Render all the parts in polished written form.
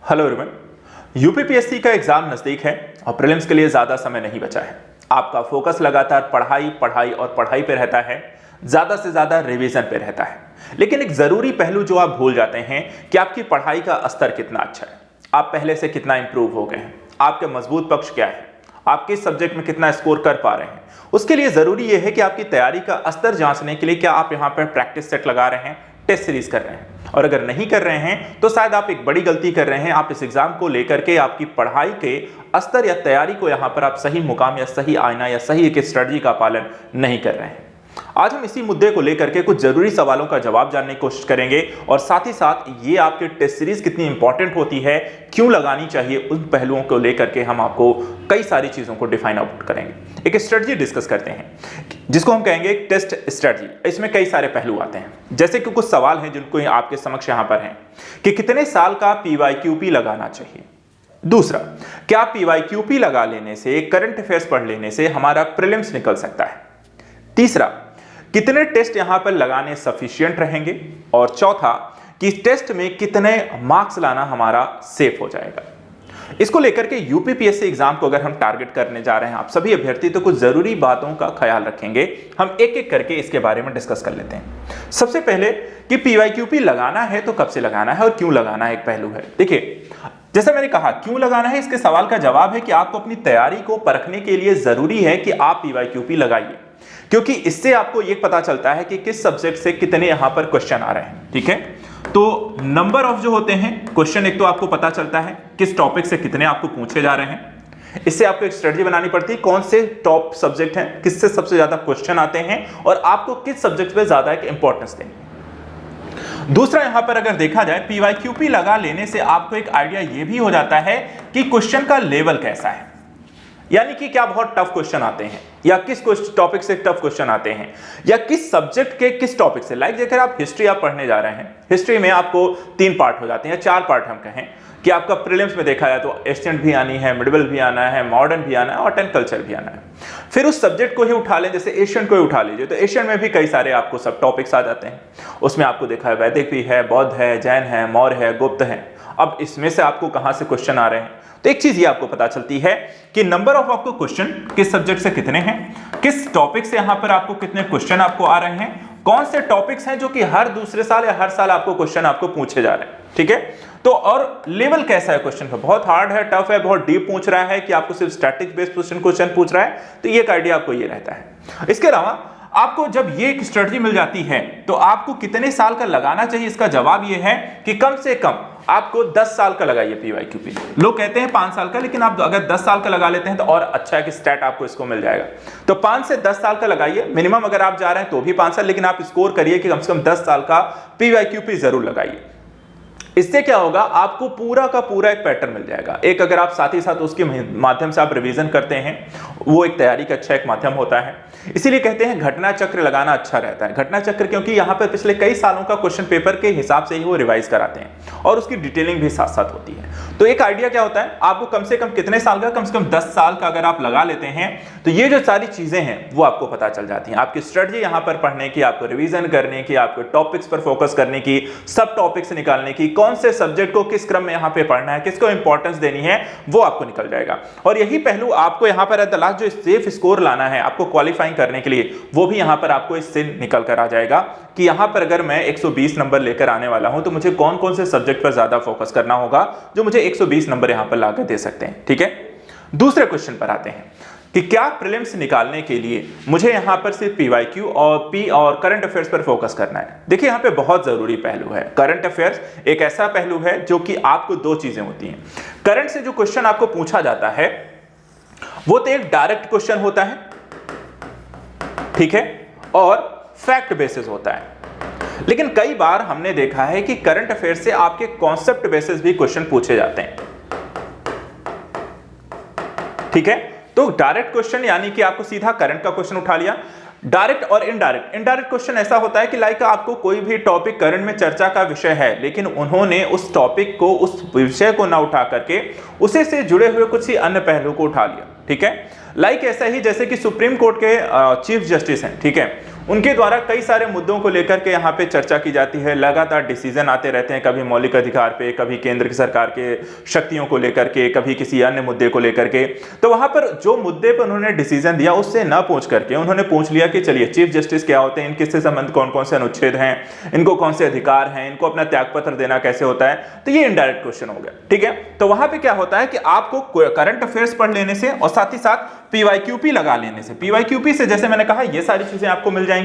Hello everyone. UPPSC का exam नजदीक है और प्रीलिम्स के लिए ज्यादा समय नहीं बचा है। आपका फोकस लगातार पढ़ाई पढ़ाई और पढ़ाई पे रहता है, ज्यादा से ज्यादा रिवीजन पे रहता है। लेकिन एक जरूरी पहलू जो आप भूल जाते हैं कि आपकी पढ़ाई का स्तर कितना अच्छा है, आप पहले से कितना इंप्रूव हो गए हैं, आपके मजबूत पक्ष क्या है, आप किस सब्जेक्ट में कितना स्कोर कर पा रहे हैं। उसके लिए जरूरी यह है कि आपकी तैयारी का स्तर जांचने के लिए क्या आप यहाँ पर प्रैक्टिस सेट लगा रहे हैं, टेस्ट सीरीज कर रहे हैं। और अगर नहीं कर रहे हैं तो शायद आप एक बड़ी गलती कर रहे हैं। आप इस एग्जाम को लेकर के आपकी पढ़ाई के स्तर या तैयारी को यहां पर आप सही मुकाम या सही आईना या सही एक स्ट्रेटजी का पालन नहीं कर रहे हैं। आज हम इसी मुद्दे को लेकर के कुछ जरूरी सवालों का जवाब जानने की कोशिश करेंगे और साथ ही साथ ये आपके टेस्ट सीरीज कितनी इंपॉर्टेंट होती है, क्यों लगानी चाहिए, उन पहलुओं को लेकर के हम आपको कई सारी चीजों को डिफाइन आउट करेंगे। एक स्ट्रेटजी डिस्कस करते हैं जिसको हम कहेंगे एक टेस्ट स्ट्रेटजी। इसमें कई सारे पहलू आते हैं, जैसे कि कुछ सवाल हैं जिनको आपके समक्ष यहां पर हैं कि कितने साल का पीवाईक्यूपी लगाना चाहिए। दूसरा, क्या पीवाईक्यूपी लगा लेने से, करंट अफेयर्स पढ़ लेने से हमारा प्रीलिम्स निकल सकता है। तीसरा, कितने टेस्ट यहां पर लगाने सफिशिएंट रहेंगे। और चौथा, कि टेस्ट में कितने मार्क्स लाना हमारा सेफ हो जाएगा। इसको लेकर के यूपीपीएससी एग्जाम को अगर हम टारगेट करने जा रहे हैं आप सभी अभ्यर्थी, तो कुछ जरूरी बातों का ख्याल रखेंगे। हम एक एक करके इसके बारे में डिस्कस कर लेते हैं। सबसे पहले कि पीवाईक्यूपी लगाना है तो कब से लगाना है और क्यों लगाना है, एक पहलू है। देखिए, जैसा मैंने कहा क्यों लगाना है, इसके सवाल का जवाब है कि आपको अपनी तैयारी को परखने के लिए जरूरी है कि आप पीवाईक्यूपी लगाइए, क्योंकि इससे आपको यह पता चलता है कि किस सब्जेक्ट से कितने यहां पर क्वेश्चन आ रहे हैं। ठीक है, तो नंबर ऑफ जो होते हैं क्वेश्चन, एक तो आपको पता चलता है किस टॉपिक से कितने आपको पूछे जा रहे हैं। इससे आपको एक स्ट्रेटजी बनानी पड़ती है, कौन से टॉप सब्जेक्ट हैं, किससे सबसे ज्यादा क्वेश्चन आते हैं और आपको किस सब्जेक्ट पे ज्यादा एक इंपॉर्टेंस देनी। दूसरा, यहां पर अगर देखा जाए पीवाईक्यूपी लगा लेने से आपको एक आइडिया यह भी हो जाता है कि क्वेश्चन का लेवल कैसा है, यानी कि क्या बहुत टफ क्वेश्चन आते हैं या किस टॉपिक से टफ क्वेश्चन आते हैं या किस सब्जेक्ट के किस टॉपिक से। लाइक देखकर आप हिस्ट्री आप पढ़ने जा रहे हैं, हिस्ट्री में आपको 3 पार्ट हो जाते हैं या 4 पार्ट हम कहें कि आपका प्रीलिम्स में देखा जाए तो एशियंट भी आनी है, मिडिवल भी आना है, मॉडर्न भी आना है और 10 कल्चर भी आना है। फिर उस सब्जेक्ट को ही उठा लें, जैसे एशियंट को ही उठा लीजिए तो एशियंट में भी कई सारे आपको सब टॉपिक्स आ जाते हैं। उसमें आपको देखा है वैदिक भी है, बौद्ध है, जैन है, मौर्य है, गुप्त है। अब इसमें से आपको कहां से क्वेश्चन आ रहे हैं, तो एक चीज ये आपको पता चलती है कि नंबर ऑफ आपको क्वेश्चन किस सब्जेक्ट से कितने हैं, किस टॉपिक से यहां पर आपको कितने क्वेश्चन आपको आ रहे हैं, कौन से टॉपिक्स हैं जो कि हर दूसरे साल या हर साल आपको क्वेश्चन आपको पूछे जा रहे हैं। ठीक है, तो और लेवल कैसा है क्वेश्चन का, बहुत हार्ड है, टफ है, बहुत डीप पूछ रहा है कि आपको सिर्फ स्टैटिक बेस्ड क्वेश्चन पूछ रहा है, तो ये एक आइडिया आपको ये रहता है। इसके अलावा आपको जब ये एक स्ट्रेटजी मिल जाती है तो आपको कितने साल का लगाना चाहिए, इसका जवाब ये है कि कम से कम आपको 10 साल का लगाइए पीवाईक्यूपी। लोग कहते हैं 5 साल का, लेकिन आप अगर 10 साल का लगा लेते हैं तो और अच्छा है कि स्टैट आपको इसको मिल जाएगा। तो 5 से 10 साल का लगाइए मिनिमम, अगर आप जा रहे हैं तो भी 5 साल, लेकिन आप स्कोर करिए कि कम से कम 10 साल का पीवाईक्यूपी जरूर लगाइए। इससे क्या होगा, आपको पूरा का पूरा एक पैटर्न मिल जाएगा। एक अगर आप साथ ही साथ उसके माध्यम से आप रिवीजन करते हैं, वो एक तैयारी का अच्छा एक माध्यम होता है। इसीलिए कहते हैं घटना चक्र लगाना अच्छा रहता है। घटना चक्र क्योंकि यहाँ पर पिछले कई सालों का क्वेश्चन पेपर के हिसाब से ही वो रिवाइज कराते हैं और उसकी डिटेलिंग भी साथ साथ होती है। तो एक आइडिया क्या होता है, आपको कम से कम कितने साल का, कम से कम 10 साल का अगर आप लगा लेते हैं तो ये जो सारी चीजें हैं वो आपको पता चल जाती हैं। आपकी स्ट्रेटजी यहाँ पर पढ़ने की, आपको रिवीजन करने की, आपको टॉपिक्स पर फोकस करने की, सब टॉपिक्स निकालने की, कौन से सब्जेक्ट को किस क्रम में यहाँ पे पढ़ना है, किसको इंपॉर्टेंस देनी है, वो आपको निकल जाएगा। और यही पहलू आपको यहाँ पर एट द लास्ट जो सेफ स्कोर लाना है आपको क्वालिफाइंग करने के लिए, वो भी यहाँ पर आपको इससे निकल कर आ जाएगा कि यहाँ पर अगर मैं 120 नंबर लेकर आने वाला हूं तो मुझे कौन कौन से सब्जेक्ट पर ज्यादा फोकस करना होगा जो मुझे 120 नंबर यहाँ पर लाकर दे सकते हैं। ठीक है, दूसरे क्वेश्चन पर आते हैं कि क्या प्रीलिम्स निकालने के लिए मुझे यहां पर सिर्फ पीवाईक्यू और करंट अफेयर्स पर फोकस करना है। देखिए, यहां पे बहुत जरूरी पहलू है। करंट अफेयर्स एक ऐसा पहलू है जो कि आपको 2 चीजें होती हैं। करंट से जो क्वेश्चन आपको पूछा जाता है वो तो एक डायरेक्ट क्वेश्चन होता है, ठीक है, और फैक्ट बेसिस होता है। लेकिन कई बार हमने देखा है कि करंट अफेयर्स से आपके कॉन्सेप्ट बेसिस भी क्वेश्चन पूछे जाते हैं। ठीक है, तो डायरेक्ट क्वेश्चन यानी कि आपको सीधा करंट का क्वेश्चन उठा लिया। डायरेक्ट और इनडायरेक्ट क्वेश्चन ऐसा होता है कि लाइक आपको कोई भी टॉपिक करंट में चर्चा का विषय है, लेकिन उन्होंने उस टॉपिक को, उस विषय को ना उठा करके उसे से जुड़े हुए कुछ ही अन्य पहलू को उठा लिया। ठीक है, लाइक ऐसा ही जैसे कि सुप्रीम कोर्ट के चीफ जस्टिस हैं, ठीक है, उनके द्वारा कई सारे मुद्दों को लेकर के यहाँ पे चर्चा की जाती है, लगातार डिसीजन आते रहते हैं, कभी मौलिक अधिकार पे, कभी केंद्र की सरकार के शक्तियों को लेकर के, कभी किसी अन्य मुद्दे को लेकर के। तो वहां पर जो मुद्दे पर उन्होंने डिसीजन दिया उससे न पूछ करके उन्होंने पूछ लिया कि चलिए चीफ जस्टिस क्या होते हैं, इनके संबंध कौन कौन से अनुच्छेद हैं, इनको कौन से अधिकार हैं, इनको अपना त्यागपत्र देना कैसे होता है। तो ये इनडायरेक्ट क्वेश्चन हो गया, ठीक है। तो वहां पे क्या होता है कि आपको करंट अफेयर्स पढ़ लेने से और साथ ही साथ पीवाईक्यूपी लगा लेने से, पीवाईक्यूपी से जैसे मैंने कहा ये सारी चीजें आपको मिल जाएंगी,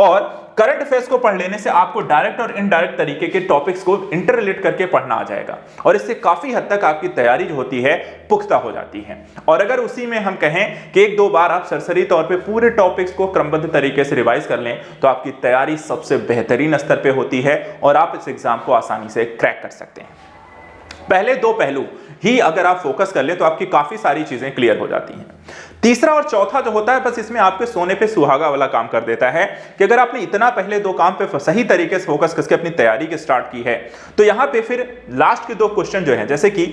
और करंट अफेयर्स को पढ़ लेने से आपको डायरेक्ट और इनडायरेक्ट तरीके के टॉपिक्स को इंटर रिलेट करके पढ़ना आ जाएगा, और इससे काफी हद तक आपकी तैयारी जो होती है पुख्ता हो जाती है। और अगर उसी में हम कहें कि एक दो बार आप सरसरी तौर पे पूरे टॉपिक्स को क्रमबद्ध तरीके से रिवाइज कर लें तो आपकी तैयारी सबसे बेहतरीन स्तर पे होती है और आप इस एग्जाम को आसानी से क्रैक कर सकते हैं। पहले दो पहलू ही अगर आप फोकस कर ले तो आपकी काफी सारी चीजें क्लियर हो जाती हैं। तीसरा और चौथा जो होता है बस इसमें आपके सोने पे सुहागा वाला काम कर देता है कि अगर आपने इतना पहले दो काम पे सही तरीके से फोकस करके अपनी तैयारी की स्टार्ट की है तो यहां पे फिर लास्ट के दो क्वेश्चन जो हैं, जैसे कि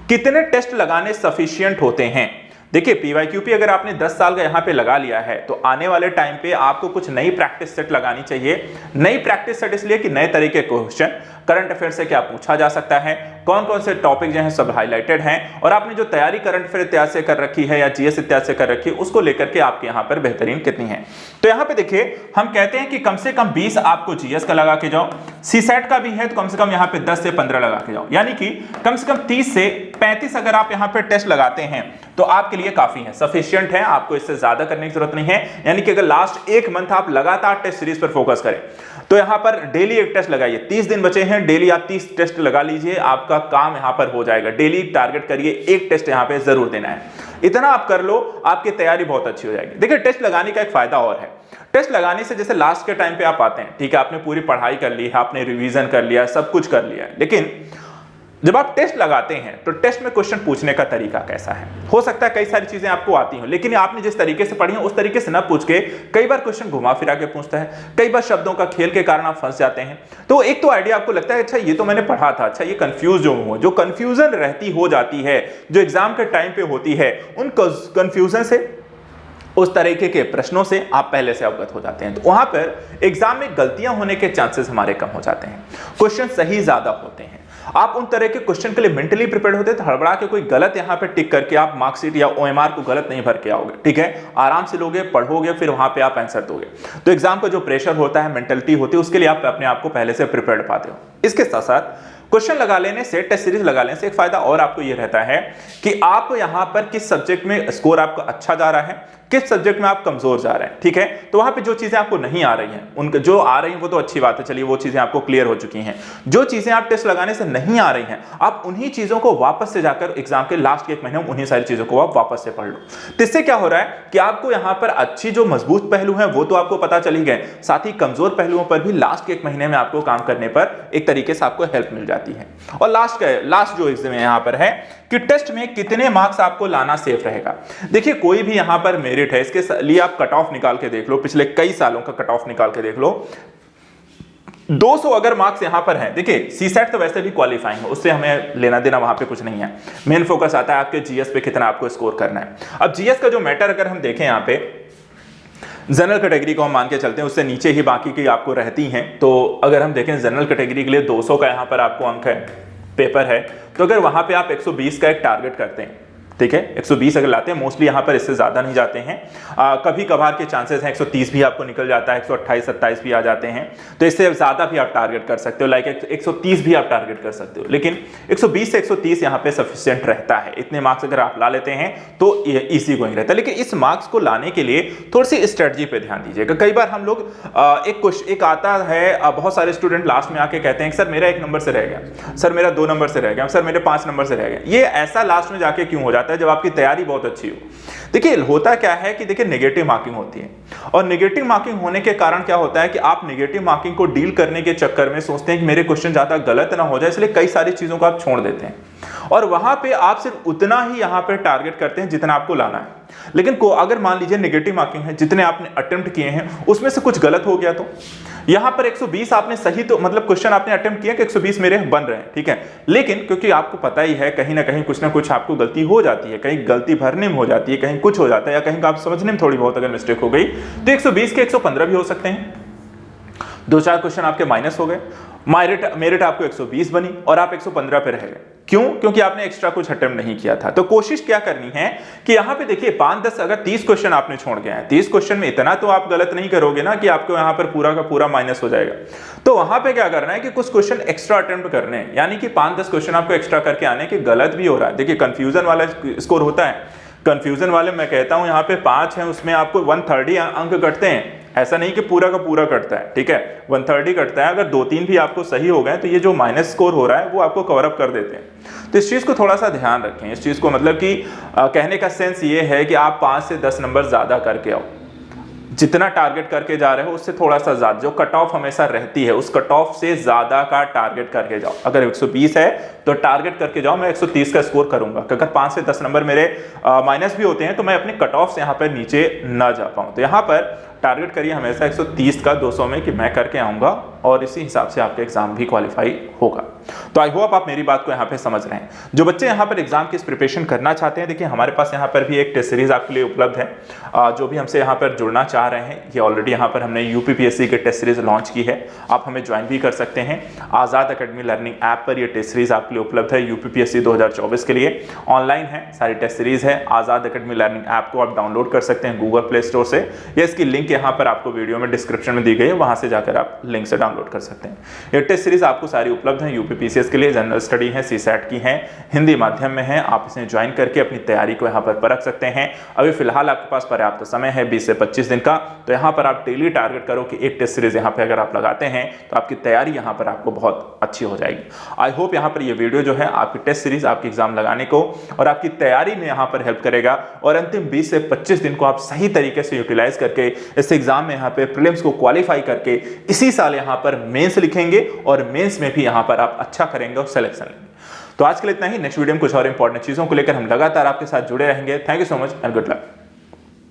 कितने टेस्ट लगाने सफिशिएंट होते हैं। देखिए पीवाईक्यूपी अगर आपने 10 साल का यहाँ पे लगा लिया है तो आने वाले टाइम पे आपको कुछ नई प्रैक्टिस सेट लगानी चाहिए। नई प्रैक्टिस सेट इसलिए कि नए तरीके क्वेश्चन करंट अफेयर से क्या पूछा जा सकता है, कौन कौन से टॉपिक जो हैं सब हाईलाइटेड हैं, और आपने जो तैयारी करंट अफेयर इत्यादि से कर रखी है या जीएस इत्यादि से कर रखी है उसको लेकर के आपके यहाँ पर बेहतरीन कितनी है। तो यहाँ पे देखिए हम कहते हैं कि कम से कम 20 आपको जीएस का लगा के जाओ, सीसेट का भी है तो कम से कम यहाँ पे 10 से 15 लगा के जाओ, यानी कि कम से कम 30 से 35 अगर आप यहाँ पे टेस्ट लगाते हैं तो आपके लिए काफी है, सफिशिएंट है, आपको इससे ज्यादा करने की जरूरत नहीं है। यानी कि अगर लास्ट एक मंथ आप लगातार टेस्ट सीरीज पर फोकस करें तो यहां पर डेली एक टेस्ट लगाइए, 30 दिन बचे हैं, डेली आप 30 टेस्ट लगा लीजिए, आपका काम यहां पर हो जाएगा। डेली टारगेट करिए, एक टेस्ट यहां पे जरूर देना है, इतना आप कर लो, आपकी तैयारी बहुत अच्छी हो जाएगी। देखिए टेस्ट लगाने का एक फायदा और है, टेस्ट लगाने से जैसे लास्ट के टाइम पे आप आते हैं, ठीक है, आपने पूरी पढ़ाई कर ली है, आपने रिवीजन कर लिया, सब कुछ कर लिया है, लेकिन जब आप टेस्ट लगाते हैं तो टेस्ट में क्वेश्चन पूछने का तरीका कैसा है। हो सकता है कई सारी चीजें आपको आती हो लेकिन आपने जिस तरीके से पढ़ी है उस तरीके से ना पूछ के कई बार क्वेश्चन घुमा फिरा के पूछता है, कई बार शब्दों का खेल के कारण आप फंस जाते हैं। तो एक तो आइडिया आपको लगता है अच्छा ये तो मैंने पढ़ा था, अच्छा ये कंफ्यूज जो कंफ्यूजन रहती हो जाती है जो एग्जाम के टाइम पे होती है, उन कंफ्यूजन से, उस तरीके के प्रश्नों से आप पहले से अवगत हो जाते हैं। तो वहां पर एग्जाम में गलतियां होने के चांसेस हमारे कम हो जाते हैं, क्वेश्चन सही ज्यादा होते हैं। आप उन तरह के क्वेश्चन के लिए मेंटली प्रिपेयर्ड होते हैं तो हड़बड़ा के कोई गलत यहां पे टिक करके आप मार्कशीट या ओएमआर को गलत नहीं भर के आओगे, ठीक है, आराम से लोगे, पढ़ोगे, फिर वहां पे आप आंसर दोगे। तो एग्जाम का जो प्रेशर होता है, मेंटलिटी होती है, उसके लिए आप अपने आप को पहले से प्रिपेयर्ड पाते हो। इसके साथ साथ क्वेश्चन लगा लेने से, टेस्ट सीरीज लगा लेने से एक फायदा और आपको यह रहता है कि आप यहां पर किस सब्जेक्ट में स्कोर आपका अच्छा जा रहा है, किस सब्जेक्ट में आप कमजोर जा रहे हैं, ठीक है। तो वहां पे जो चीजें आपको नहीं आ रही हैं, उनके जो आ रही हैं वो तो अच्छी बात है, चलिए वो चीजें आपको क्लियर हो चुकी हैं। जो चीजें आप टेस्ट लगाने से नहीं आ रही हैं आप उन्हीं चीजों को वापस से जाकर एग्जाम के लास्ट के एक महीने में उन्हीं सारी चीजों को आप वापस से पढ़ लो। तो इससे क्या हो रहा है कि आपको यहां पर अच्छी जो मजबूत पहलू है वो तो आपको पता चल ही गए, साथ ही कमजोर पहलुओं पर भी लास्ट के एक महीने में आपको काम करने पर एक तरीके से आपको हेल्प मिल जाती है। और लास्ट जो एग्जाम यहां पर है कि टेस्ट में कितने मार्क्स आपको लाना सेफ रहेगा। देखिए कोई भी यहां पर मेरिट है, इसके लिए आप कट ऑफ निकाल के देख लो, पिछले कई सालों का कट ऑफ निकाल के देख लो, 200 अगर मार्क्स यहां पर हैं, देखिए सीसेट तो वैसे भी क्वालिफाइंग है, उससे हमें लेना देना वहां पे कुछ नहीं है, मेन फोकस आता है आपके जीएस पे कितना आपको स्कोर करना है। अब जीएस का जो मैटर अगर हम देखें यहां पे जनरल कैटेगरी को हम मान के चलते हैं, उससे नीचे ही बाकी की आपको रहती हैं। तो अगर हम देखें जनरल कैटेगरी के लिए 200 का यहां पर आपको अंक है, पेपर है, तो अगर वहां पे आप 120 का एक टारगेट करते हैं, ठीक है, 120 अगर लाते हैं, मोस्टली यहां पर इससे ज्यादा नहीं जाते हैं, कभी कभार के चांसेस हैं 130 भी आपको निकल जाता है, 128 27 भी आ जाते हैं, तो इससे ज्यादा भी आप टारगेट कर सकते हो, लाइक 130 भी आप टारगेट कर सकते हो, लेकिन 120 से 130 यहां पे सफिशिएंट रहता है। इतने मार्क्स अगर आप ला लेते हैं तो इजी गोइंग रहता है। लेकिन इस मार्क्स को लाने के लिए थोड़ी सी स्ट्रेटजी पे ध्यान दीजिएगा। कई बार हम लोग एक आता है, बहुत सारे स्टूडेंट लास्ट में आके कहते हैं सर मेरा 1 नंबर से रह गया, सर मेरा 2 नंबर से रह गया, सर मेरे 5 नंबर से रह गया। ये ऐसा लास्ट में जाके क्यों हो जाता है जब आपकी तैयारी बहुत अच्छी हो। देखिए होता क्या है कि देखिए नेगेटिव मार्किंग होती है, और नेगेटिव मार्किंग होने के कारण क्या होता है कि आप नेगेटिव मार्किंग को डील करने के चक्कर में सोचते हैं कि मेरे क्वेश्चन ज्यादा गलत ना हो जाए, इसलिए कई सारी चीजों को आप छोड़ देते हैं। और वहां पे आप सिर्फ उतना ही यहां पे टारगेट करते हैं जितना आपको लाना है। लेकिन को अगर मान लीजिए नेगेटिव मार्किंग है, जितने आपने अटेम्प्ट किए हैं उसमें से कुछ गलत हो गया तो यहां पर 120 आपने सही तो मतलब क्वेश्चन आपने अटेम्प्ट किया कि 120 मेरे बन रहे हैं, ठीक है, लेकिन क्योंकि आपको पता ही है कहीं ना कहीं कुछ ना कुछ आपको गलती हो जाती है, कहीं गलती भरने में हो जाती है, कहीं कुछ हो जाता है, या कहीं आप समझने में थोड़ी बहुत अगर मिस्टेक हो गई तो 120 के 115 भी हो सकते हैं। 2-4 क्वेश्चन आपके माइनस हो गए, मेरिट आपको 120 बनी और आप 115 पे रह गए। क्यों? क्योंकि आपने एक्स्ट्रा कुछ अटेम्प्ट नहीं किया था। तो कोशिश क्या करनी है कि यहां पे देखिए 5-10 अगर 30 क्वेश्चन आपने छोड़ गए हैं, 30 क्वेश्चन में इतना तो आप गलत नहीं करोगे ना कि आपको यहां पर पूरा का पूरा माइनस हो जाएगा। तो वहां पे क्या करना है कि कुछ क्वेश्चन एक्स्ट्रा अटेम्प्ट करने हैं, यानी कि 5-10 क्वेश्चन आपको एक्स्ट्रा करके आने के। गलत भी हो रहा है, देखिए कंफ्यूजन वाला स्कोर होता है, कंफ्यूजन वाले मैं कहता हूं यहाँ पे 5 है, उसमें आपको 1/3 अंक कटते हैं, ऐसा नहीं कि पूरा का पूरा कटता है, ठीक है, 1/3 कटता है। अगर 2-3 भी आपको सही हो गए तो ये जो माइनस स्कोर हो रहा है वो आपको कवर अप कर देते हैं। तो इस चीज को थोड़ा सा ध्यान रखें, इस चीज को मतलब कि कहने का सेंस ये है कि आप 5 से 10 नंबर ज्यादा करके आओ, जितना टारगेट करके जा रहे हो उससे थोड़ा सा ज्यादा, जो कट ऑफ हमेशा रहती है उस कट ऑफ से ज्यादा का टारगेट करके जाओ। अगर 120 है तो टारगेट करके जाओ मैं 130 का स्कोर करूंगा, अगर 5 से 10 नंबर मेरे माइनस भी होते हैं तो मैं अपने कट ऑफ से यहाँ पर नीचे ना जा पाऊं। तो यहाँ पर टारगेट करिए हमेशा 130 का 200 में कि मैं करके आऊंगा, और इसी हिसाब से आपका एग्जाम भी क्वालिफाई होगा। तो आई होप आप मेरी बात को यहाँ पे समझ रहे हैं। जो बच्चे यहाँ पर एग्जाम की प्रिपरेशन करना चाहते हैं, देखिए हमारे पास यहाँ पर भी एक टेस्ट सीरीज आपके लिए उपलब्ध है। जो भी हमसे यहाँ पर जुड़ना चाह रहे हैं, ये ऑलरेडी यहाँ पर हमने यूपीपीएससी के टेस्ट सीरीज लॉन्च की है, आप हमें ज्वाइन भी कर सकते हैं। आज़ाद अकेडमी लर्निंग ऐप पर ये टेस्ट सीरीज आपके लिए उपलब्ध है, यूपीपीएससी 2024 के लिए ऑनलाइन है, सारी टेस्ट सीरीज है। आज़ाद अकेडमी लर्निंग ऐप को आप डाउनलोड कर सकते हैं गूगल प्ले स्टोर से, या इसकी लिंक यहाँ पर आपको वीडियो में डिस्क्रिप्शन में दी गई है, वहां से जाकर आप लिंक से डाउनलोड कर सकते हैं। ये टेस्ट सीरीज आपको सारी उपलब्ध है, यूपीपीसीएस के लिए, जनरल स्टडी है, सीसैट की है, हिंदी माध्यम में है। आप इसे ज्वाइन करके अपनी तैयारी को यहाँ पर परख सकते हैं। अभी फिलहाल आपके पास पर्याप्त समय है 20 से 25 दिन का, तो यहाँ पर आप डेली टारगेट करो कि एक टेस्ट सीरीज यहाँ पे अगर आप लगाते हैं तो आपकी तैयारी यहाँ पर आपको बहुत अच्छी हो जाएगी। आई होप यहाँ पर ये वीडियो जो है आपकी टेस्ट सीरीज आपकी एग्जाम लगाने को और आपकी तैयारी में यहाँ पर हेल्प करेगा, और अंतिम 20 से 25 दिन को आप सही तरीके से यूटिलाइज करके इस एग्जाम में यहाँ पे प्रीलिम्स को क्वालिफाई करके इसी साल यहाँ पर मेंस लिखेंगे, और मेंस में भी यहाँ पर आप अच्छा करेंगे और सिलेक्शन लेंगे। तो आज के लिए इतना ही, नेक्स्ट वीडियो में कुछ और इंपॉर्टेंट चीजों को लेकर हम लगातार आपके साथ जुड़े रहेंगे। Thank you so much and good luck.